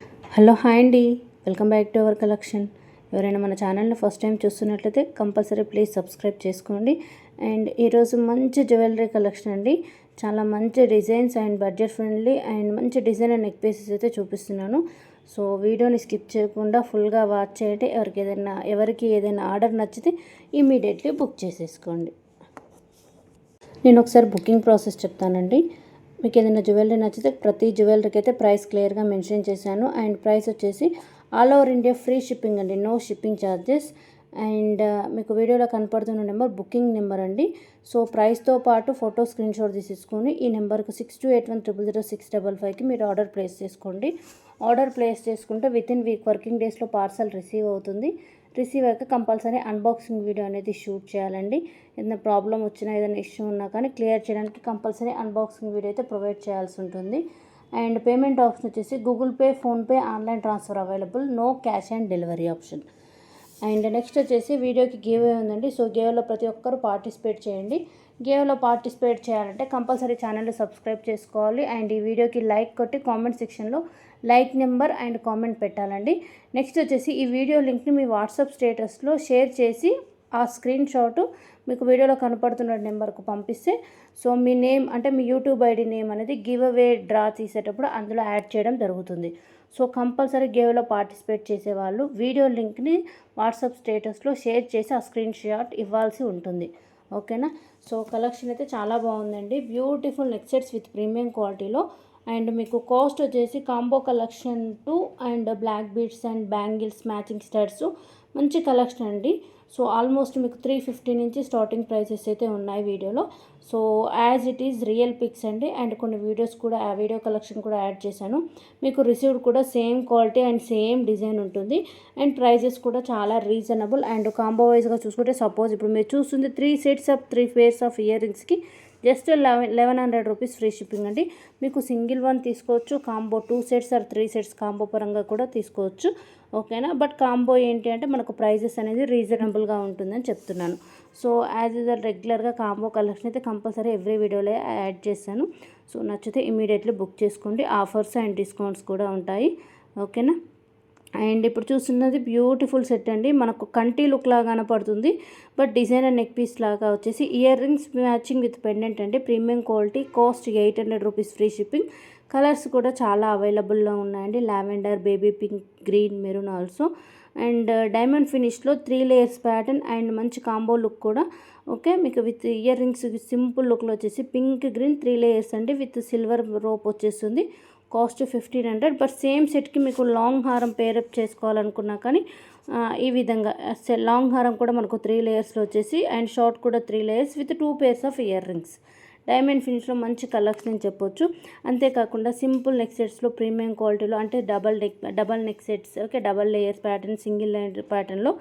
Hello hi అండి, welcome back to our collection. ఎవరైనా మన ఛానల్ని ఫస్ట్ టైం చూస్తున్నట్లయితే కంపల్సరీ ప్లీజ్ సబ్స్క్రైబ్ చేసుకోండి. అండ్ ఈరోజు మంచి జ్యువెలరీ కలెక్షన్ అండి. చాలా మంచి designs and budget friendly and మంచి డిజైన్ అండ్ నెక్ పీసెస్ అయితే చూపిస్తున్నాను. సో వీడియోని స్కిప్ చేయకుండా ఫుల్గా వాచ్ చేయండి. ఎవరికి ఏదైనా ఆర్డర్ నచ్చితే ఇమీడియట్లీ బుక్ చేసేసుకోండి. నేను ఒకసారి బుకింగ్ ప్రాసెస్ చెప్తానండి. మీకు ఏదైనా జ్యువెలరీ నచ్చితే ప్రతి జ్యువెలరీకి అయితే ప్రైస్ క్లియర్గా మెన్షన్ చేశాను. అండ్ ప్రైస్ వచ్చేసి all over India free shipping అండి, నో షిప్పింగ్ ఛార్జెస్. అండ్ మీకు వీడియోలో కనపడుతున్న నెంబర్ బుకింగ్ నెంబర్ అండి. సో ప్రైస్తో పాటు ఫోటో స్క్రీన్ షాట్ తీసేసుకొని ఈ నెంబర్కి 6281000655కి మీరు ఆర్డర్ ప్లేస్ చేసుకోండి. ఆర్డర్ ప్లేస్ చేసుకుంటే వితిన్ వీక్ వర్కింగ్ డేస్లో పార్సల్ రిసీవ్ అవుతుంది. రిసీవ్ అయ్యాక కంపల్సరీ అన్బాక్సింగ్ వీడియో అనేది షూట్ చేయాలండి. ఏదైనా ప్రాబ్లం వచ్చినా ఏదైనా ఇష్యూ ఉన్నా కానీ క్లియర్ చేయడానికి కంపల్సరీ అన్బాక్సింగ్ వీడియో అయితే ప్రొవైడ్ చేయాల్సి ఉంటుంది. అండ్ పేమెంట్ ఆప్షన్ వచ్చేసి Google Pay, PhonePe, online transfer available, no cash and delivery option. And next వచ్చేసి వీడియోకి గివ్వే ఉందండి. సో గివ్వేలో ప్రతి ఒక్కరు పార్టిసిపేట్ చేయండి. గివ్వేలో పార్టిసిపేట్ చేయాలంటే కంపల్సరీ ఛానల్ని సబ్స్క్రైబ్ చేసుకోవాలి. అండ్ ఈ వీడియోకి లైక్ కొట్టి కామెంట్ సెక్షన్లో లైక్ నెంబర్ అండ్ కామెంట్ పెట్టాలండి. నెక్స్ట్ వచ్చేసి ఈ వీడియో లింక్ని మీ వాట్సాప్ స్టేటస్లో షేర్ చేసి ఆ స్క్రీన్ షాట్ మీకు వీడియోలో కనపడుతున్న నెంబర్కు పంపిస్తే సో మీ నేమ్ అంటే మీ యూట్యూబ్ ఐడి నేమ్ అనేది గివ్ అవే డ్రా తీసేటప్పుడు అందులో యాడ్ చేయడం జరుగుతుంది. సో కంపల్సరీ గివ్లో పార్టిసిపేట్ చేసేవాళ్ళు వీడియో లింక్ని వాట్సాప్ స్టేటస్లో షేర్ చేసి ఆ స్క్రీన్ షాట్ ఇవ్వాల్సి ఉంటుంది. ఓకేనా. సో కలెక్షన్ అయితే చాలా బాగుందండి. Beautiful neck sets with premium క్వాలిటీలో. అండ్ మీకు కాస్ట్ వచ్చేసి combo collection 2 and black beads and bangles matching studs మంచి కలెక్షన్ అండి. సో ఆల్మోస్ట్ మీకు 350 నుంచి స్టార్టింగ్ ప్రైసెస్ అయితే ఉన్నాయి వీడియోలో. So as it is real pics అండి. అండ్ కొన్ని వీడియోస్ కూడా ఆ వీడియో కలెక్షన్ కూడా యాడ్ చేశాను. మీకు రిసీవ్డ్ కూడా same quality and same design ఉంటుంది. అండ్ ప్రైజెస్ కూడా చాలా రీజనబుల్. అండ్ కాంబో వైజ్గా చూసుకుంటే సపోజ్ ఇప్పుడు మీరు చూస్తుంది 3 sets of 3 pairs of ear రింగ్స్కి జస్ట్ 1100 రూపీస్ ఫ్రీ షిప్పింగ్ అండి. మీకు సింగిల్ వన్ తీసుకోవచ్చు, combo 2 sets or 3 sets combo పరంగా కూడా తీసుకోవచ్చు. ఓకేనా. బట్ కాంబో ఏంటి అంటే మనకు ప్రైజెస్ అనేది రీజనబుల్గా ఉంటుందని చెప్తున్నాను. సో యాజ్ యూజువల్ రెగ్యులర్గా కాంబో కలెక్షన్ అయితే కంపల్సరీ ఎవ్రీ వీడియోలో యాడ్ చేశాను. సో నచ్చితే ఇమీడియట్లీ బుక్ చేసుకోండి. ఆఫర్స్ అండ్ డిస్కౌంట్స్ కూడా ఉంటాయి. ఓకేనా. అండ్ ఇప్పుడు చూస్తున్నది బ్యూటిఫుల్ సెట్ అండి. మనకు కంటి లుక్ లాగా కనపడుతుంది. బట్ డిజైనర్ నెక్ పీస్ లాగా వచ్చేసి earrings matching with pendant అండి. Premium quality, cost 800 rupees free shipping. Colours కూడా చాలా అవైలబుల్లో ఉన్నాయండి. Lavender, baby pink, green, maroon also. And diamond ఫినిష్లో 3 లేయర్స్ ప్యాటర్న్ అండ్ మంచి కాంబో లుక్ కూడా. ఓకే. మీకు విత్ ఇయర్ రింగ్స్ సింపుల్ లుక్లో వచ్చేసి పింక్, గ్రీన్ 3 లేయర్స్ అండి విత్ సిల్వర్ రోప్ వచ్చేస్తుంది. కాస్ట్ 1500. బట్ సేమ్ సెట్కి మీకు లాంగ్ హారం పేరప్ చేసుకోవాలనుకున్నా కానీ ఈ విధంగా లాంగ్ హారం కూడా మనకు 3 లేయర్స్లో వచ్చేసి అండ్ షార్ట్ కూడా 3 layers with 2 pairs of earrings. Diamond ఫినిష్లో మంచి కలెక్షన్ అని చెప్పొచ్చు. అంతేకాకుండా సింపుల్ నెక్ సెట్స్లో ప్రీమియం క్వాలిటీలో అంటే double neck sets. Okay. Double layers pattern, single layer ప్యాటర్న్లో.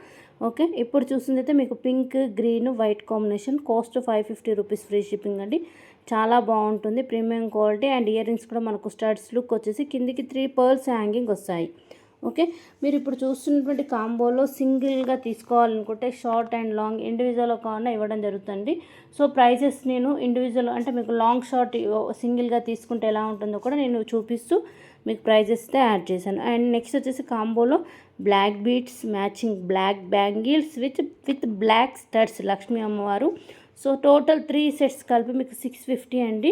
ఓకే. ఇప్పుడు చూసింది అయితే మీకు pink, green, white combination. Cost 550 rupees free shipping అండి. చాలా బాగుంటుంది. Premium quality and ear rings కూడా మనకు స్టడ్స్ లుక్ వచ్చేసి కిందికి 3 పర్ల్స్ హ్యాంగింగ్ వస్తాయి. ఓకే. మీరు ఇప్పుడు చూస్తున్నటువంటి కాంబోలో సింగిల్గా తీసుకోవాలనుకుంటే షార్ట్ అండ్ లాంగ్ ఇండివిజువల్ కాకుండా ఇవ్వడం జరుగుతుంది. సో ప్రైజెస్ నేను ఇండివిజువల్ అంటే మీకు లాంగ్ షార్ట్ సింగిల్గా తీసుకుంటే ఎలా ఉంటుందో కూడా నేను చూపిస్తూ మీకు ప్రైజెస్ అయితే యాడ్ చేశాను. అండ్ నెక్స్ట్ వచ్చేసి కాంబోలో black beads matching black bangles with black studs Lakshmi అమ్మవారు. సో టోటల్ 3 సెట్స్ కలిపి మీకు 650 అండి.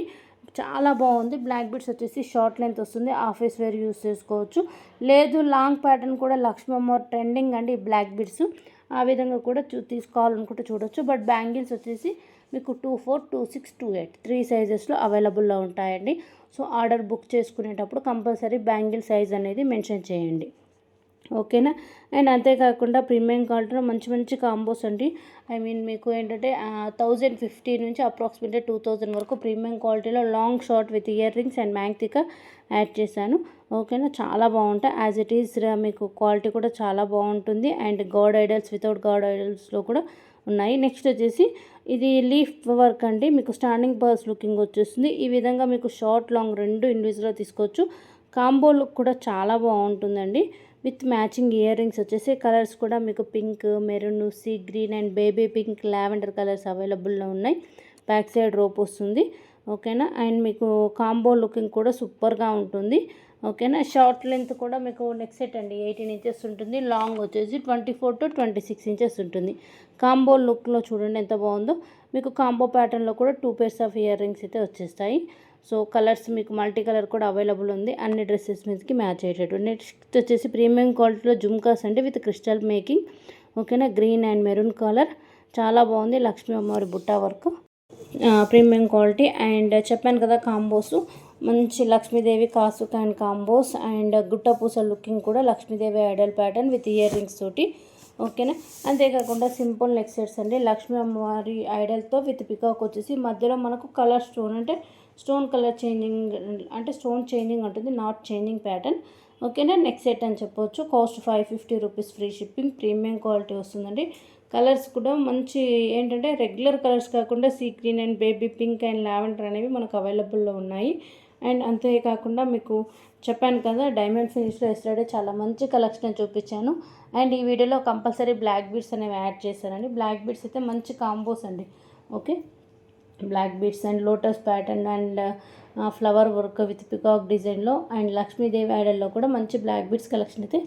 చాలా బాగుంది. బ్లాక్ బీడ్స్ వచ్చేసి షార్ట్ లెంత్ వస్తుంది. ఆఫీస్ వేర్ యూస్ చేసుకోవచ్చు. లేదు లాంగ్ ప్యాటర్న్ కూడా లక్ష్మీ అమ్మవారు ట్రెండింగ్ అండి బ్లాక్ బీడ్స్. ఆ విధంగా కూడా తీసుకోవాలనుకుంటే చూడొచ్చు. బట్ బ్యాంగిల్స్ వచ్చేసి మీకు 24, 26, 28 3 సైజెస్లో అవైలబుల్లో ఉంటాయండి. సో ఆర్డర్ బుక్ చేసుకునేటప్పుడు కంపల్సరీ బ్యాంగిల్ సైజ్ అనేది మెన్షన్ చేయండి. ఓకేనా. అండ్ అంతేకాకుండా ప్రీమియం క్వాలిటీలో మంచి మంచి కాంబోస్ అండి. మీకు ఏంటంటే 1050 నుంచి అప్రాక్సిమేట్లీ 2000 వరకు ప్రీమియం క్వాలిటీలో long short with earrings and మ్యాంగ్తిక యాడ్ చేశాను. ఓకేనా. చాలా బాగుంటాయి. యాజ్ ఇట్ ఈస్ మీకు క్వాలిటీ కూడా చాలా బాగుంటుంది. And god idols, without god ఐడల్స్లో కూడా ఉన్నాయి. నెక్స్ట్ వచ్చేసి ఇది లీఫ్ వర్క్ అండి. మీకు స్టాండింగ్ పర్స్ లుకింగ్ వచ్చేస్తుంది. ఈ విధంగా మీకు షార్ట్ లాంగ్ రెండు ఇండివిజువల్గా తీసుకోవచ్చు. కాంబో లుక్ కూడా చాలా బాగుంటుందండి. విత్ మ్యాచింగ్ ఇయర్ రింగ్స్ వచ్చేసి కలర్స్ కూడా మీకు pink, maroon, sea green and baby pink, lavender colours అవైలబుల్లో ఉన్నాయి. బ్యాక్ సైడ్ రోప్ వస్తుంది. ఓకేనా. అండ్ మీకు కాంబో లుకింగ్ కూడా సూపర్గా ఉంటుంది. ఓకేనా. షార్ట్ లెంత్ కూడా మీకు నెక్ సెట్ అండి 18 ఇంచెస్ ఉంటుంది, లాంగ్ వచ్చేసి 24 to 26 ఇంచెస్ ఉంటుంది. కాంబో లుక్లో చూడండి ఎంత బాగుందో. మీకు కాంబో ప్యాటర్న్లో కూడా 2 pairs ఆఫ్ ఇయర్ రింగ్స్ అయితే వచ్చేస్తాయి. సో కలర్స్ మీకు మల్టీ కలర్ కూడా అవైలబుల్ ఉంది, అన్ని డ్రెస్సెస్ మీదకి మ్యాచ్ అయ్యేటట్టు. నెక్స్ట్ వచ్చేసి ప్రీమియం క్వాలిటీలో జుమ్కాస్ అండి విత్ క్రిస్టల్ మేకింగ్. ఓకేనా, గ్రీన్ అండ్ మెరూన్ కలర్ చాలా బాగుంది. లక్ష్మీ అమ్మవారి Butta work, premium quality. And చెప్పాను కదా కాంబోస్ మంచి లక్ష్మీదేవి కాసుక అండ్ కాంబోస్ అండ్ గుట్ట పూస లుకింగ్ కూడా Lakshmidevi Idol pattern with ear rings తోటి. ఓకేనా. అంతేకాకుండా సింపుల్ నెక్ సెట్స్ అండి లక్ష్మీ అమ్మవారి ఐడల్తో విత్ పికాక్ వచ్చేసి మధ్యలో మనకు కలర్ స్టోన్ అంటే స్టోన్ కలర్ చేంజింగ్ అంటే స్టోన్ చేంజింగ్ ఉంటుంది, నాట్ చేంజింగ్ ప్యాటర్న్. ఓకేనా, నెక్ సెట్ అని చెప్పొచ్చు. Cost 550 rupees, free shipping. Premium quality వస్తుందండి. కలర్స్ కూడా మంచి ఏంటంటే రెగ్యులర్ కలర్స్ కాకుండా see green and baby pink and lavender అనేవి మనకు అవైలబుల్లో ఉన్నాయి. అండ్ అంతేకాకుండా మీకు చెప్పాను కదా డైమండ్ ఫినిష్లో ఎస్టర్డే చాలా మంచి కలెక్షన్ చూపించాను. అండ్ ఈ వీడియోలో కంపల్సరీ బ్లాక్ బీడ్స్ అనేవి యాడ్ చేశానండి. బ్లాక్ బీడ్స్ అయితే మంచి కాంబోస్ అండి. Okay, black beads and lotus pattern and flower work with peacock డిజైన్లో అండ్ లక్ష్మీదేవి ఐడల్లో కూడా మంచి బ్లాక్ బీడ్స్ కలెక్షన్ అయితే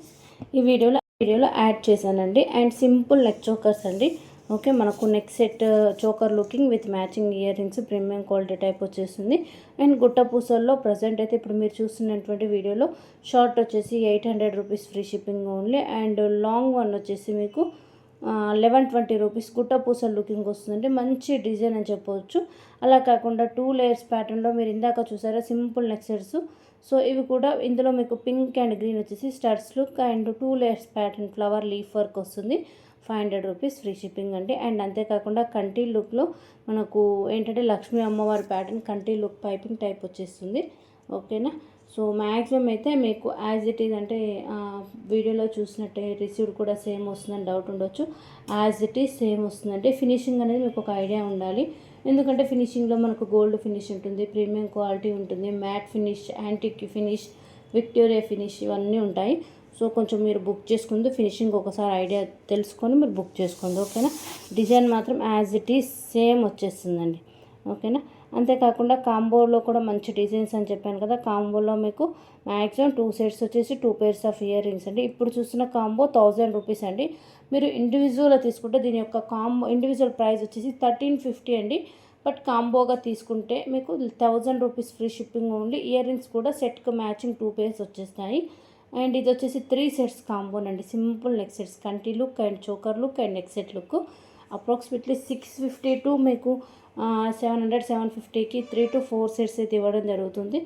ఈ వీడియోలో యాడ్ చేశానండి. అండ్ సింపుల్ నెక్ చోకర్స్ అండి. ఓకే, మనకు neck set choker looking with matching ear rings premium quality type వచ్చేస్తుంది. అండ్ గుట్ట పూసల్లో ప్రజెంట్ అయితే ఇప్పుడు మీరు చూస్తున్నటువంటి వీడియోలో షార్ట్ వచ్చేసి 800 rupees, free shipping only. And long one వచ్చేసి మీకు 1120 రూపీస్ గుట్ట పూస లుకింగ్ వస్తుందండి. మంచి డిజైన్ అని చెప్పవచ్చు. అలా కాకుండా 2 లేయర్స్ ప్యాటర్న్లో మీరు ఇందాక చూసారా సింపుల్ నెక్ సెట్స్. సో ఇవి కూడా ఇందులో మీకు పింక్ అండ్ గ్రీన్ వచ్చేసి studs look and 2 layers pattern flower leaf work వస్తుంది. 500 రూపీస్, ఫ్రీ షిప్పింగ్ అండి. అండ్ అంతేకాకుండా కంటి లుక్లో మనకు ఏంటంటే లక్ష్మీ అమ్మవారి ప్యాటర్న్ కంటి లుక్ పైపింగ్ టైప్ వచ్చేస్తుంది. ఓకేనా. సో మ్యాక్సిమం అయితే మీకు యాజ్ ఇట్ ఈజ్ అంటే వీడియోలో చూసినట్టే రిసీవ్డ్ కూడా సేమ్ వస్తుందని డౌట్ ఉండొచ్చు. యాజ్ ఇట్ ఈజ్ సేమ్ వస్తుందంటే ఫినిషింగ్ అనేది మీకు ఒక ఐడియా ఉండాలి. ఎందుకంటే ఫినిషింగ్లో మనకు గోల్డ్ ఫినిష్ ఉంటుంది, ప్రీమియం క్వాలిటీ ఉంటుంది, matte finish, antique finish, Victoria finish ఇవన్నీ ఉంటాయి. సో కొంచెం మీరు బుక్ చేసుకుంది ఫినిషింగ్ ఒకసారి ఐడియా తెలుసుకొని మీరు బుక్ చేసుకోండి. ఓకేనా. డిజైన్ మాత్రం యాజ్ ఇట్ ఈజ్ సేమ్ వచ్చేస్తుందండి. ఓకేనా. అంతేకాకుండా కాంబోలో కూడా మంచి డిజైన్స్ అని చెప్పాను కదా. కాంబోలో మీకు మ్యాక్సిమం 2 సెట్స్ వచ్చేసి 2 pairs ఆఫ్ ఇయర్ రింగ్స్ అండి. ఇప్పుడు చూస్తున్న కాంబో 1000 రూపీస్ అండి. మీరు ఇండివిజువల్గా తీసుకుంటే దీని యొక్క కాంబో ఇండివిజువల్ ప్రైస్ వచ్చేసి 1350 అండి. బట్ కాంబోగా తీసుకుంటే మీకు 1000 rupees, free shipping only. Ear rings కూడా సెట్కి మ్యాచింగ్ 2 pairs వచ్చేస్తాయి. అండ్ ఇది వచ్చేసి 3 సెట్స్ కాంబోనండి. సింపుల్ నెక్ సెట్స్ కంటి look and choker look and neck set look. Approximately 650 to మీకు 700-750కి 3 to 4 సెట్స్ అయితే ఇవ్వడం జరుగుతుంది.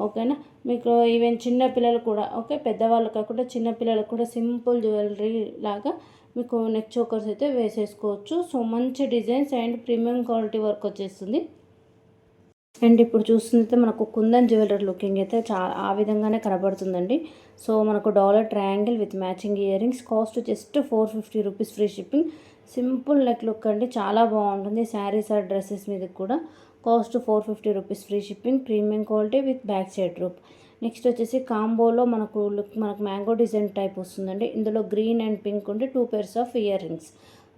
ఓకేనా. మీకు ఈవెన్ చిన్న పిల్లలు కూడా ఓకే, పెద్దవాళ్ళు కాకుండా చిన్న పిల్లలకు కూడా సింపుల్ జ్యువెలరీ లాగా మీకు నెక్ చోకర్స్ అయితే వేసేసుకోవచ్చు. సో మంచి designs and premium quality work వచ్చేస్తుంది. అండ్ ఇప్పుడు చూస్తుంటే మనకు కుందన్ జ్యువెలరీ లుకింగ్ అయితే ఆ విధంగానే కనబడుతుందండి. సో మనకు dollar triangle with matching earrings. Cost just 450 rupees, free shipping. Simple neck look అండి, చాలా బాగుంటుంది. శారీస్ ఆర్ డ్రెస్సెస్ మీద కూడా. Cost 450 rupees, free shipping. Premium quality with back side rope. Next వచ్చేసి కాంబోలో మనకు మ్యాంగో డిజైన్ టైప్ వస్తుందండి. ఇందులో గ్రీన్ అండ్ పింక్ ఉండి 2 pairs of ear rings.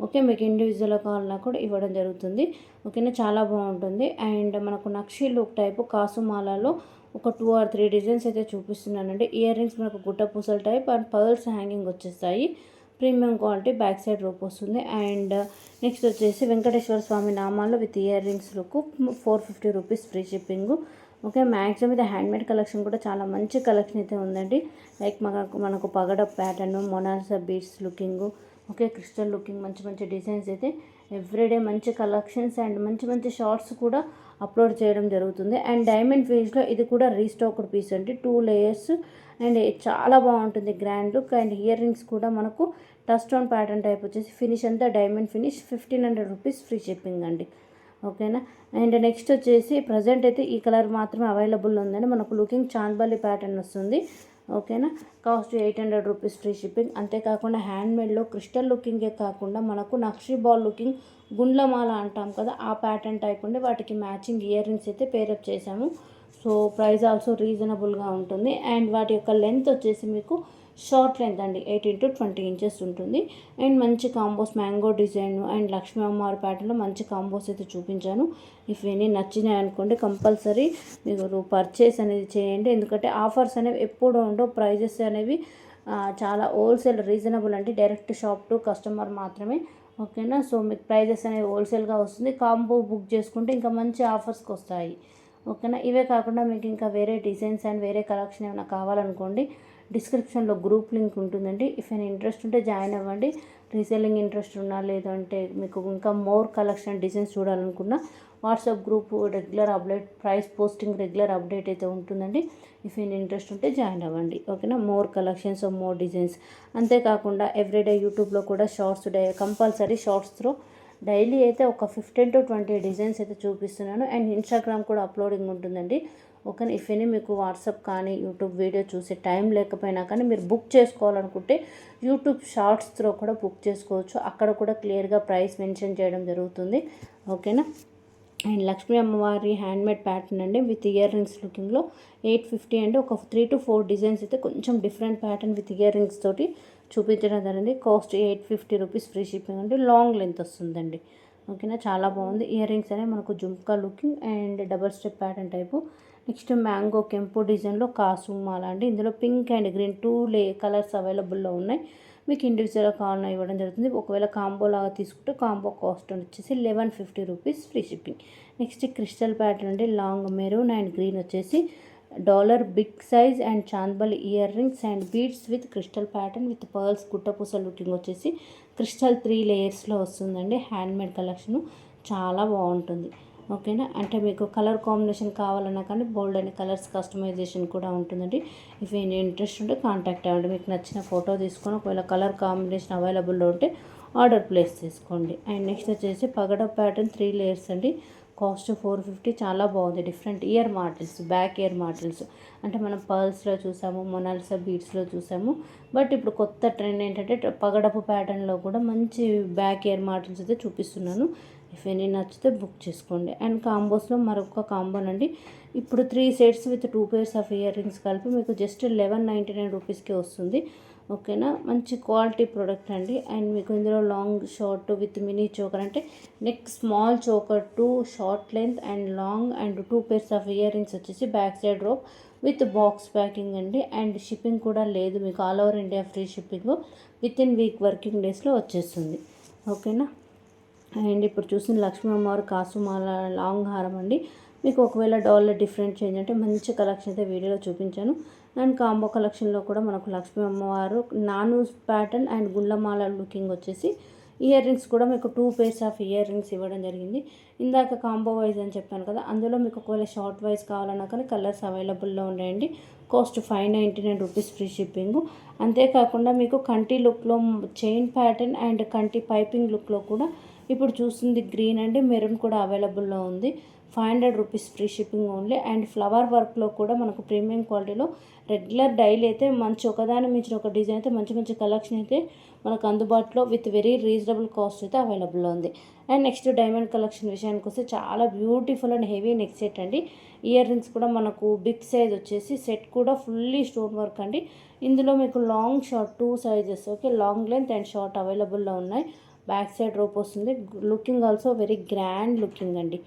Okay, మీకు ఇండివిజువల్ కావాలన్నా కూడా ఇవ్వడం జరుగుతుంది. ఓకేనా, చాలా బాగుంటుంది. అండ్ మనకు నక్షి లుక్ టైపు కాసుమాలలో ఒక 2 or 3 డిజైన్స్ అయితే చూపిస్తున్నానండి. ఇయర్ రింగ్స్ మనకు గుట్ట పూసల టైప్ అండ్ పర్ల్స్ హ్యాంగింగ్ వచ్చేస్తాయి. Premium quality back side rope వస్తుంది. అండ్ నెక్స్ట్ వచ్చేసి వెంకటేశ్వర స్వామి నామాలు with earrings look 450 rupees, free shipping. Okay, maximum ఇది హ్యాండ్మేడ్ కలెక్షన్ కూడా చాలా మంచి కలెక్షన్ అయితే ఉందండి. లైక్ మనకు పగడ pattern, Mona Lisa beads looking, okay, crystal looking, మంచి మంచి డిజైన్స్ అయితే ఎవ్రీడే మంచి కలెక్షన్స్ అండ్ మంచి మంచి షార్ట్స్ కూడా అప్లోడ్ చేయడం జరుగుతుంది. అండ్ డైమండ్ ఫినిష్లో ఇది కూడా రీస్టాక్డ్ పీస్ అండి. 2 layers అండ్ చాలా బాగుంటుంది grand look. And ear rings కూడా మనకు టచ్ స్టోన్ ప్యాటర్న్ టైప్ వచ్చేసి ఫినిష్ అంతా diamond finish. 1500 rupees, free shipping అండి. ఓకేనా. అండ్ నెక్స్ట్ వచ్చేసి ప్రజెంట్ అయితే ఈ కలర్ మాత్రమే అవైలబుల్ ఉందండి. మనకు లుకింగ్ చాంద్బాలి ప్యాటర్న్ వస్తుంది. ఓకేనా, కాస్ట్ 800 రూపీస్, ఫ్రీ షిప్పింగ్. అంతేకాకుండా హ్యాండ్మేడ్లో క్రిస్టల్ లుకింగే కాకుండా మనకు నక్షి బాల్ లుకింగ్ గుండ్లమాల అంటాం కదా, ఆ ప్యాటర్న్ టైప్ ఉండి వాటికి మ్యాచింగ్ ఇయర్ రింగ్స్ అయితే పేరప్ చేసాము. సో ప్రైస్ ఆల్సో రీజనబుల్గా ఉంటుంది. అండ్ వాటి యొక్క లెంత్ వచ్చేసి మీకు షార్ట్ లెంత్ అండి, 18 to 20 ఇంచెస్ ఉంటుంది. అండ్ మంచి combos, mango design and Lakshmi అమ్మవారి ప్యాటర్న్లో మంచి కాంబోస్ అయితే చూపించాను. ఇఫ్ ఎనీ నచ్చినాయి అనుకోండి, కంపల్సరీ మీరు పర్చేస్ అనేది చేయండి. ఎందుకంటే ఆఫర్స్ అనేవి ఎప్పుడు ఉండవు, ప్రైజెస్ అనేవి చాలా హోల్సేల్ రీజనబుల్ అండి, డైరెక్ట్ షాప్ టు కస్టమర్ మాత్రమే. ఓకేనా. సో మీకు ప్రైజెస్ అనేవి హోల్సేల్గా వస్తుంది. కాంబో బుక్ చేసుకుంటే ఇంకా మంచి ఆఫర్స్కి వస్తాయి. ఓకేనా. ఇవే కాకుండా మీకు ఇంకా వేరే డిజైన్స్ అండ్ వేరే కలెక్షన్ ఏమైనా కావాలనుకోండి, డిస్క్రిప్షన్లో గ్రూప్ లింక్ ఉంటుందండి. ఇఫ్ ఏమైనా ఇంట్రెస్ట్ ఉంటే జాయిన్ అవ్వండి. రీసెల్లింగ్ ఇంట్రెస్ట్ ఉన్నా, లేదంటే మీకు ఇంకా మోర్ కలెక్షన్ డిజైన్స్ చూడాలనుకున్నా WhatsApp group regular update, price posting regular update అయితే ఉంటుందండి. ఇఫ్ ఏమైనా ఇంట్రెస్ట్ ఉంటే జాయిన్ అవ్వండి. ఓకేనా. More collections, more designs. అంతేకాకుండా ఎవ్రీడే యూట్యూబ్లో కూడా షార్ట్స్ కంపల్సరీ షార్ట్స్లో డైలీ అయితే ఒక 15 to 20 డిజైన్స్ అయితే చూపిస్తున్నాను. అండ్ ఇన్స్టాగ్రామ్ కూడా అప్లోడింగ్ ఉంటుందండి. ఓకే. ఇఫ్ ఎనీ మీకు వాట్సాప్ కానీ యూట్యూబ్ వీడియో చూసే టైం లేకపోయినా కానీ మీరు బుక్ చేసుకోవాలనుకుంటే యూట్యూబ్ షార్ట్స్లో కూడా బుక్ చేసుకోవచ్చు. అక్కడ కూడా క్లియర్గా ప్రైస్ మెన్షన్ చేయడం జరుగుతుంది. ఓకేనా. అండ్ లక్ష్మీ అమ్మవారి హ్యాండ్మేడ్ ప్యాటర్న్ అండి, విత్ ఇయర్ రింగ్స్ లుకింగ్లో 850 అండి. ఒక 3 to 4 డిజైన్స్ అయితే కొంచెం different pattern with ear rings తోటి చూపించడం జరిగింది. కాస్ట్ 850 రూపీస్, ఫ్రీ షిప్పింగ్ అండి. లాంగ్ లెంత్ వస్తుందండి. ఓకేనా. చాలా బాగుంది. ఇయర్ రింగ్స్ అనేవి మనకు jhumka looking and double step pattern type. Next mango కెంపు డిజైన్లో కాసు మాల అండి. ఇందులో పింక్ అండ్ గ్రీన్ 2 కలర్స్ అవైలబుల్లో ఉన్నాయి. మీకు ఇండివిజువల్గా కావాలన్నా ఇవ్వడం జరుగుతుంది. ఒకవేళ కాంబో లాగా తీసుకుంటే కాంబో కాస్ట్ వచ్చేసి 1150 rupees, free shipping. Next crystal pattern అండి, లాంగ్ మెరూన్ అండ్ గ్రీన్ వచ్చేసి dollar big size and chandbali earrings and beads with crystal pattern with pearls గుట్టపూస లుకింగ్ వచ్చేసి క్రిస్టల్ 3 లేయర్స్లో వస్తుందండి. హ్యాండ్మేడ్ కలెక్షను చాలా బాగుంటుంది. ఓకేనా. అంటే మీకు కలర్ కాంబినేషన్ కావాలన్నా కానీ బోల్డ్ అనే కలర్స్ కస్టమైజేషన్ కూడా ఉంటుందండి. ఇఫ్ ఏమైనా ఇంట్రెస్ట్ ఉంటే కాంటాక్ట్ అవ్వండి. మీకు నచ్చిన ఫోటో తీసుకొని ఒకవేళ కలర్ కాంబినేషన్ అవైలబుల్లో ఉంటే ఆర్డర్ ప్లేస్ చేసుకోండి. అండ్ నెక్స్ట్ వచ్చేసి పగడ ప్యాటర్న్ 3 లేయర్స్ అండి. కాస్ట్ 450. చాలా బాగుంది. Different year models, back year models. అంటే మనం పర్ల్స్లో చూసాము, మొనాలిసా బీడ్స్లో చూసాము. బట్ ఇప్పుడు కొత్త ట్రెండ్ ఏంటంటే పగడపు ప్యాటర్న్లో కూడా మంచి బ్యాక్ ఇయర్ మోడల్స్ అయితే చూపిస్తున్నాను. ఇఫ్ ఎనీ నచ్చితే బుక్ చేసుకోండి. అండ్ కాంబోస్లో మరొక కాంబోనండి. ఇప్పుడు 3 sets with 2 pairs of ear rings కలిపి మీకు జస్ట్ 1199 రూపీస్కి వస్తుంది. ఓకేనా. మంచి క్వాలిటీ ప్రోడక్ట్ అండి. అండ్ మీకు ఇందులో long short with mini choker, అంటే neck small choker to short length and long and 2 pairs of earrings వచ్చేసి back side rope with box packing అండి. అండ్ షిప్పింగ్ కూడా లేదు, మీకు all over India free shipping with in week working డేస్లో వచ్చేస్తుంది. ఓకేనా. And ఇప్పుడు చూసిన లక్ష్మీ అమ్మవారు కాసుమాల లాంగ్ హారం అండి. మీకు ఒకవేళ డాలర్ డిఫరెంట్ చేంజ్ అంటే మంచి కలెక్షన్ అయితే వీడియోలో చూపించాను. అండ్ కాంబో కలెక్షన్లో కూడా మనకు లక్ష్మీ అమ్మవారు నాను ప్యాటర్న్ అండ్ గుండ్లమాల లుకింగ్ వచ్చేసి ఇయర్ రింగ్స్ కూడా మీకు 2 pairs ఆఫ్ ఇయర్ రింగ్స్ ఇవ్వడం జరిగింది. ఇందాక కాంబో వైజ్ అని చెప్పాను కదా, అందులో మీకు ఒకవేళ షార్ట్ వైజ్ కావాలన్నా కానీ కలర్స్ అవైలబుల్లో ఉన్నాయండి. Cost 599 rupees, free shipping. అంతేకాకుండా మీకు కంటి లుక్లో చైన్ ప్యాటర్న్ అండ్ కంటి పైపింగ్ లుక్లో కూడా ఇప్పుడు చూస్తుంది గ్రీన్ అండి, మెరూన్ కూడా అవైలబుల్లో ఉంది. 500 rupees, free shipping only. And flower వర్క్లో కూడా మనకు ప్రీమియం క్వాలిటీలో రెగ్యులర్ డైలీ అయితే మంచి ఒకదాని మించిన ఒక డిజైన్ అయితే మంచి మంచి కలెక్షన్ అయితే మనకు అందుబాటులో విత్ వెరీ రీజనబుల్ కాస్ట్ అయితే అవైలబుల్లో ఉంది. అండ్ నెక్స్ట్ డైమండ్ కలెక్షన్ విషయానికి వస్తే చాలా beautiful and heavy neck set అండి. ఇయర్ రింగ్స్ కూడా మనకు బిగ్ సైజ్ వచ్చేసి సెట్ కూడా ఫుల్లీ స్టోన్ వర్క్ అండి. ఇందులో మీకు long short 2 sizes, okay, long length and short అవైలబుల్లో ఉన్నాయి. బ్యాక్ సైడ్ రోప్ వస్తుంది. Looking also very grand looking అండి.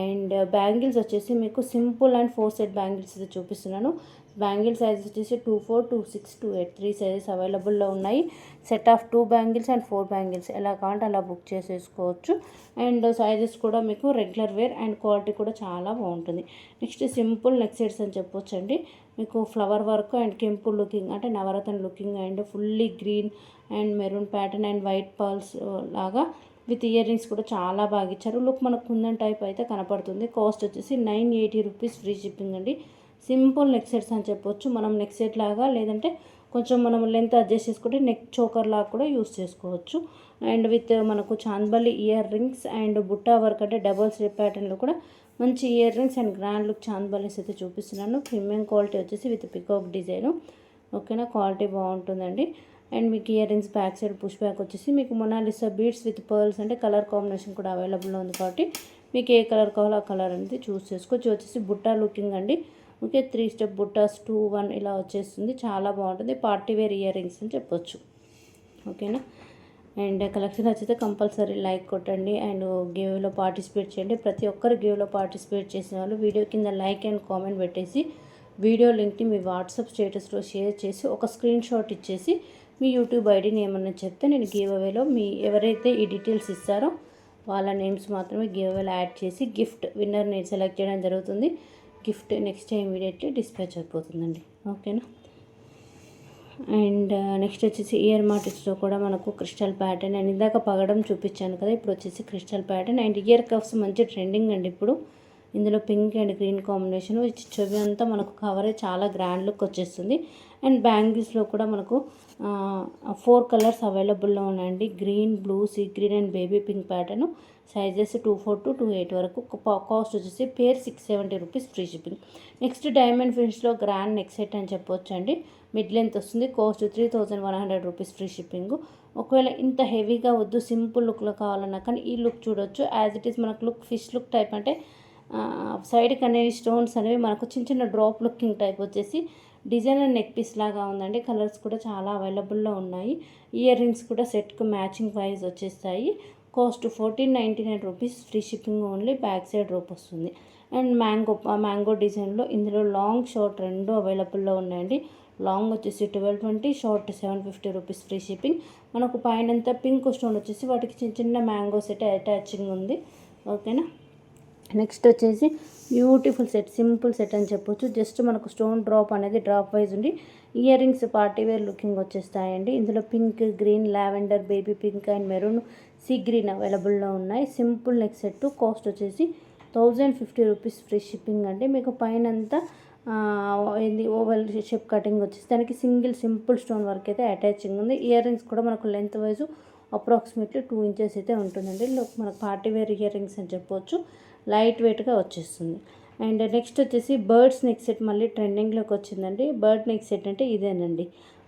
అండ్ బ్యాంగిల్స్ వచ్చేసి మీకు సింపుల్ అండ్ 4 సెట్ బ్యాంగిల్స్ అయితే చూపిస్తున్నాను. బ్యాంగిల్ సైజ్ వచ్చేసి 24, 26, 28 3 సైజెస్ అవైలబుల్లో ఉన్నాయి. Set of 2 bangles and 4 bangles ఎలా కావాలంటే అలా బుక్ చేసేసుకోవచ్చు. అండ్ సైజెస్ కూడా మీకు రెగ్యులర్ వేర్ అండ్ క్వాలిటీ కూడా చాలా బాగుంటుంది. నెక్స్ట్ సింపుల్ నెక్ సెట్స్ అని చెప్పొచ్చు అండి. మీకు ఫ్లవర్ వర్క్ అండ్ కెంపు లుకింగ్ అంటే నవరత్న looking and fully green and maroon pattern and white pearls లాగా విత్ ఇయర్ రింగ్స్ కూడా చాలా బాగా ఇచ్చారు. లుక్ మనకు కుందన్ టైప్ అయితే కనపడుతుంది. కాస్ట్ వచ్చేసి 980 రూపీస్, ఫ్రీ షిప్పింగ్ అండి. సింపుల్ నెక్ సెట్స్ అని చెప్పొచ్చు. మనం నెక్ సెట్ లాగా లేదంటే కొంచెం మనం లెంత్ అడ్జస్ట్ చేసుకుంటే నెక్ చోకర్ లాగా కూడా యూస్ చేసుకోవచ్చు. అండ్ విత్ మనకు చాందబలి ఇయర్ రింగ్స్ అండ్ బుట్టా వర్క్ అంటే డబుల్ స్లిప్ ప్యాటర్న్లో కూడా మంచి earrings and grand look chandbalis అయితే చూపిస్తున్నాను. ప్రీమియం క్వాలిటీ వచ్చేసి విత్ పికాక్ డిజైన్. ఓకేనా. క్వాలిటీ బాగుంటుందండి. అండ్ మీకు earrings back side push back వచ్చేసి మీకు మొనాలిసా బీడ్స్ విత్ పర్ల్స్ అంటే కలర్ కాంబినేషన్ కూడా అవైలబుల్లో ఉంది కాబట్టి మీకు ఏ కలర్ కావాలో ఆ కలర్ అనేది చూస్ చేసుకోవచ్చు. వచ్చేసి బుట్టా లుకింగ్ అండి. ఓకే, 3 స్టెప్ బుట్టాస్ 2 1 ఇలా వచ్చేస్తుంది. చాలా బాగుంటుంది. పార్టీ వేర్ ఇయర్ రింగ్స్ అని చెప్పొచ్చు. ఓకేనా. అండ్ కలెక్షన్ నచ్చితే కంపల్సరీ లైక్ కొట్టండి అండ్ గివ్లో పార్టిసిపేట్ చేయండి. ప్రతి ఒక్కరు గివ్లో పార్టిసిపేట్ చేసిన వాళ్ళు వీడియో కింద లైక్ అండ్ కామెంట్ పెట్టేసి వీడియో లింక్ని మీ వాట్సాప్ స్టేటస్లో షేర్ చేసి ఒక స్క్రీన్ షాట్ ఇచ్చేసి మీ యూట్యూబ్ ఐడిని ఏమన్నా చెప్తే నేను గివ్ అవేలో మీ ఎవరైతే ఈ డీటెయిల్స్ ఇస్తారో వాళ్ళ నేమ్స్ మాత్రమే గివ్ అవేలో యాడ్ చేసి గిఫ్ట్ విన్నర్ని సెలెక్ట్ చేయడం జరుగుతుంది. గిఫ్ట్ నెక్స్ట్ ఇమీడియట్లీ డిస్పాచ్ అయిపోతుందండి. ఓకేనా. అండ్ నెక్స్ట్ వచ్చేసి ఇయర్ మాటిస్లో కూడా మనకు క్రిస్టల్ ప్యాటర్న్ అండ్ ఇందాక పగడం చూపించాను కదా, ఇప్పుడు వచ్చేసి crystal pattern and year cuffs మంచి ట్రెండింగ్ అండి ఇప్పుడు. ఇందులో పింక్ అండ్ గ్రీన్ కాంబినేషన్ చెవి అంతా మనకు కవరే చాలా గ్రాండ్ లుక్ వచ్చేస్తుంది. అండ్ బ్యాంగిల్స్లో కూడా మనకు 4 కలర్స్ అవైలబుల్లో ఉన్నాయండి. Green, blue, sea green and baby pink pattern. Sizes 24 to 28 వరకు. కాస్ట్ వచ్చేసి pair 670 rupees free shipping. Next diamond ఫినిష్లో గ్రాండ్ నెక్ సెట్ అని చెప్పొచ్చు అండి. మిడ్ లెంత్ వస్తుంది. Cost 3100 rupees free shipping. ఒకవేళ ఇంత హెవీగా వద్దు సింపుల్ లుక్లో కావాలన్నా కానీ ఈ లుక్ చూడొచ్చు. యాజ్ ఇట్ ఈస్ మనకు లుక్ ఫిష్ లుక్ టైప్ అంటే సైడ్కి అనేవి స్టోన్స్ అనేవి మనకు చిన్న చిన్న డ్రాప్ లుకింగ్ టైప్ వచ్చేసి డిజైనర్ నెక్ పీస్ లాగా ఉందండి. కలర్స్ కూడా చాలా అవైలబుల్లో ఉన్నాయి. ఇయర్ రింగ్స్ కూడా సెట్కు మ్యాచింగ్ వైజ్ వచ్చేస్తాయి. Cost 1499 rupees free shipping only. Back side rope వస్తుంది. అండ్ మ్యాంగో డిజైన్లో ఇందులో లాంగ్ షార్ట్ రెండు అవైలబుల్లో ఉన్నాయండి. లాంగ్ వచ్చేసి 1220, షార్ట్ 750 రూపీస్ ఫ్రీ షిప్పింగ్. మనకు పైనంతా పింక్ స్టోన్ వచ్చేసి వాటికి చిన్న చిన్న మ్యాంగో సెట్ అటాచింగ్ ఉంది. ఓకేనా. నెక్స్ట్ వచ్చేసి బ్యూటిఫుల్ సెట్, సింపుల్ సెట్ అని చెప్పొచ్చు. జస్ట్ మనకు స్టోన్ డ్రాప్ అనేది డ్రాప్ వైజ్ ఉండి earrings party wear looking వచ్చేస్తాయండి. ఇందులో pink, green, lavender, baby pink and maroon, sea green అవైలబుల్లో ఉన్నాయి. Simple neck set. కాస్ట్ వచ్చేసి 1050 రూపీస్ ఫ్రీ షిప్పింగ్ అండి. మీకు పైన అంతా ఇది ఓవల్ షేప్ కటింగ్ వచ్చేసి దానికి సింపుల్ స్టోన్ వర్క్ అయితే అటాచింగ్ ఉంది. ఇయర్ రింగ్స్ కూడా మనకు లెంత్ వైజ్ అప్రాక్సిమేట్లీ 2 ఇంచెస్ అయితే ఉంటుందండి. మనకు పార్టీ వేర్ ఇయర్ రింగ్స్ అని చెప్పొచ్చు. లైట్ వెయిట్గా వచ్చేస్తుంది. అండ్ నెక్స్ట్ వచ్చేసి బర్డ్స్ నెక్ సెట్ మళ్ళీ ట్రెండింగ్లోకి వచ్చిందండి. బర్డ్ నెక్ సెట్ అంటే ఇదేనండి.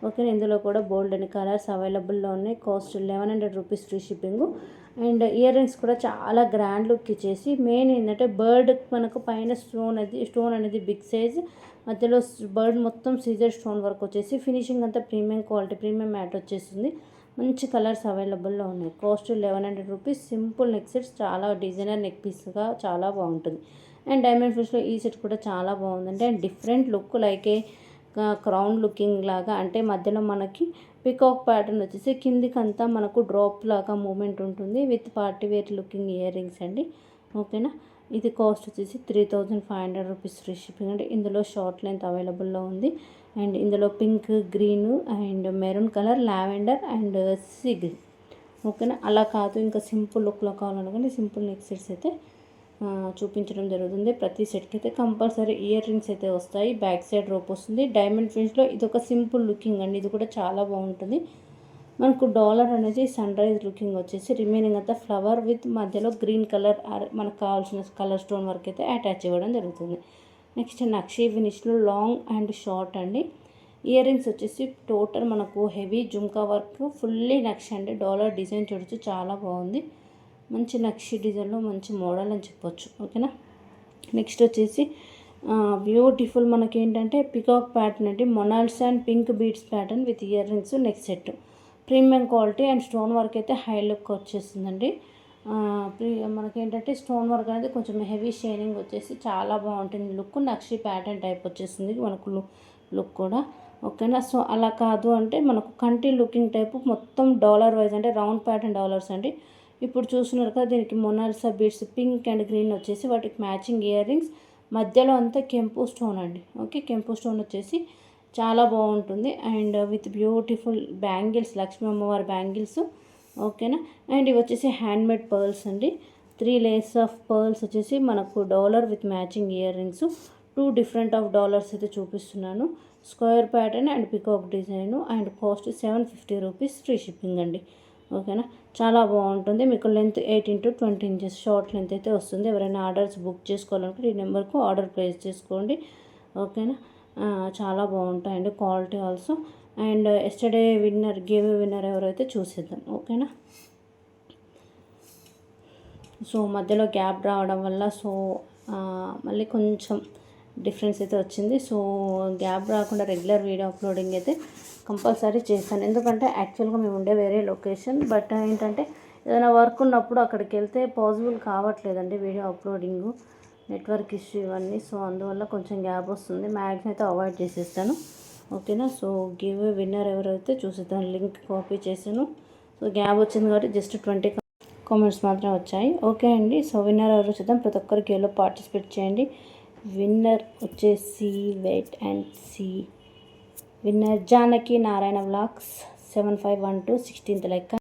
ఓకే, ఇందులో కూడా బోల్డ్ అని కలర్స్ అవైలబుల్లో ఉన్నాయి. Cost 1100 rupees free shipping. And ear rings కూడా చాలా గ్రాండ్ లుక్ ఇచ్చేసి మెయిన్ ఏంటంటే బర్డ్ మనకు పైన స్టోన్ అనేది బిగ్ సైజ్, మధ్యలో బర్డ్ మొత్తం సీజర్ స్టోన్ వర్క్ వచ్చేసి ఫినిషింగ్ అంతా ప్రీమియం క్వాలిటీ, ప్రీమియం మ్యాట్ వచ్చేసింది. మంచి కలర్స్ అవైలబుల్లో ఉన్నాయి. Cost 1100 rupees. Simple neck sets, చాలా డిజైనర్ నెక్ పీస్గా చాలా బాగుంటుంది. అండ్ డైమండ్ ఫిష్లో ఈ సెట్ కూడా చాలా బాగుందండి. And different look like A crown looking లాగా, అంటే మధ్యలో మనకి పికాక్ ప్యాటర్న్ వచ్చేసి కిందికంతా మనకు డ్రాప్ లాగా మూమెంట్ ఉంటుంది with party wear looking earrings అండి. ఓకేనా. ఇది కాస్ట్ వచ్చేసి 3500 రూపీస్ ఫ్రీ షిప్పింగ్ అండి. ఇందులో షార్ట్ లెంత్ అవైలబుల్లో ఉంది. అండ్ ఇందులో pink, green and maroon colour, lavender and sea green. ఓకేనా. అలా కాదు ఇంకా సింపుల్ లుక్లో కావాలనుకుంటే సింపుల్ నెక్ సెట్స్ అయితే చూపించడం జరుగుతుంది. ప్రతి సెట్కి అయితే కంపల్సరీ ఇయర్ రింగ్స్ అయితే వస్తాయి. బ్యాక్ సైడ్ రోప్ వస్తుంది. డైమండ్ ఫినిష్లో ఇది ఒక సింపుల్ లుకింగ్ అండి. ఇది కూడా చాలా బాగుంటుంది. మనకు డాలర్ అనేది సన్ రైజ్ లుకింగ్ వచ్చేసి రిమైనింగ్ అంతా ఫ్లవర్ విత్ మధ్యలో గ్రీన్ కలర్ మనకు కావాల్సిన కలర్ స్టోన్ వర్క్ అయితే అటాచ్ ఇవ్వడం జరుగుతుంది. నెక్స్ట్ నక్షి ఫినిష్లో లాంగ్ అండ్ షార్ట్ అండి. ఇయర్ రింగ్స్ వచ్చేసి టోటల్ మనకు హెవీ జుమ్కా వర్క్, ఫుల్లీ నక్షి అండి. డాలర్ డిజైన్ చూడొచ్చు, చాలా బాగుంది. మంచి నక్షి డిజైన్లో మంచి మోడల్ అని చెప్పొచ్చు. ఓకేనా. నెక్స్ట్ వచ్చేసి బ్యూటిఫుల్ మనకి ఏంటంటే పికాక్ ప్యాటర్న్ అండి. మొనాల్స్ and pink beads pattern with earrings, neck set, premium quality and stone work అయితే హై లుక్ వచ్చేస్తుందండి. మనకేంటంటే స్టోన్ వర్క్ అనేది కొంచెం హెవీ షైనింగ్ వచ్చేసి చాలా బాగుంటుంది. లుక్ నక్షి ప్యాటర్న్ టైప్ వచ్చేస్తుంది మనకు లుక్ కూడా. ఓకేనా. సో అలా కాదు అంటే మనకు కంటి లుకింగ్ టైపు మొత్తం డాలర్ వైజ్ అంటే రౌండ్ ప్యాటర్న్ డాలర్స్ అండి. ఇప్పుడు చూస్తున్నారు కదా, దీనికి Mona Lisa beads pink and green వచ్చేసి వాటికి మ్యాచింగ్ ఇయర్ రింగ్స్, మధ్యలో అంతా కెంపు స్టోన్ అండి. ఓకే, కెంపు స్టోన్ వచ్చేసి చాలా బాగుంటుంది. And with beautiful bangles, Lakshmi అమ్మవారి బ్యాంగిల్స్. ఓకేనా. అండ్ ఇవి వచ్చేసి హ్యాండ్మేడ్ పర్ల్స్ అండి. 3 లేయర్స్ ఆఫ్ పర్ల్స్ వచ్చేసి మనకు dollar with matching ear rings. 2 different of dollars అయితే చూపిస్తున్నాను. Square pattern and peacock design. And cost 750 rupees free shipping అండి. ఓకేనా. చాలా బాగుంటుంది. మీకు length 8 into 20 inches short length అయితే వస్తుంది. ఎవరైనా ఆర్డర్స్ బుక్ చేసుకోవాలనుకుంటే ఈ నెంబర్కు ఆర్డర్ ప్లేస్ చేసుకోండి. ఓకేనా. చాలా బాగుంటాయండి quality also. And yesterday winner ఎవరైతే చూసేద్దాం. ఓకేనా. సో మధ్యలో గ్యాప్ రావడం వల్ల సో మళ్ళీ కొంచెం డిఫరెన్స్ అయితే వచ్చింది. సో గ్యాప్ రాకుండా రెగ్యులర్ వీడియో అప్లోడింగ్ అయితే కంపల్సరీ చేస్తాను. ఎందుకంటే యాక్చువల్గా మేము ఉండే వేరే లొకేషన్, బట్ ఏంటంటే ఏదైనా వర్క్ ఉన్నప్పుడు అక్కడికి వెళ్తే పాసిబుల్ కావట్లేదండి వీడియో అప్లోడింగు, నెట్వర్క్ ఇష్యూ ఇవన్నీ. సో అందువల్ల కొంచెం గ్యాప్ వస్తుంది. మ్యాక్సిమం అయితే అవాయిడ్ చేసేస్తాను. ఓకేనా. సో గివ్ విన్నర్ ఎవరైతే చూసేద్దాం. లింక్ కాపీ చేసాను. సో గ్యాప్ వచ్చింది కాబట్టి జస్ట్ 20 కామెంట్స్ మాత్రం వచ్చాయి. ఓకే అండి. సో విన్నర్ ఎవరో చూద్దాం. ప్రతి ఒక్కరు గేమ్లో పార్టిసిపేట్ చేయండి. విన్నర్ వచ్చేసి wait and see. Winner Janaki Narayana vlogs 7512 16th లెక్క.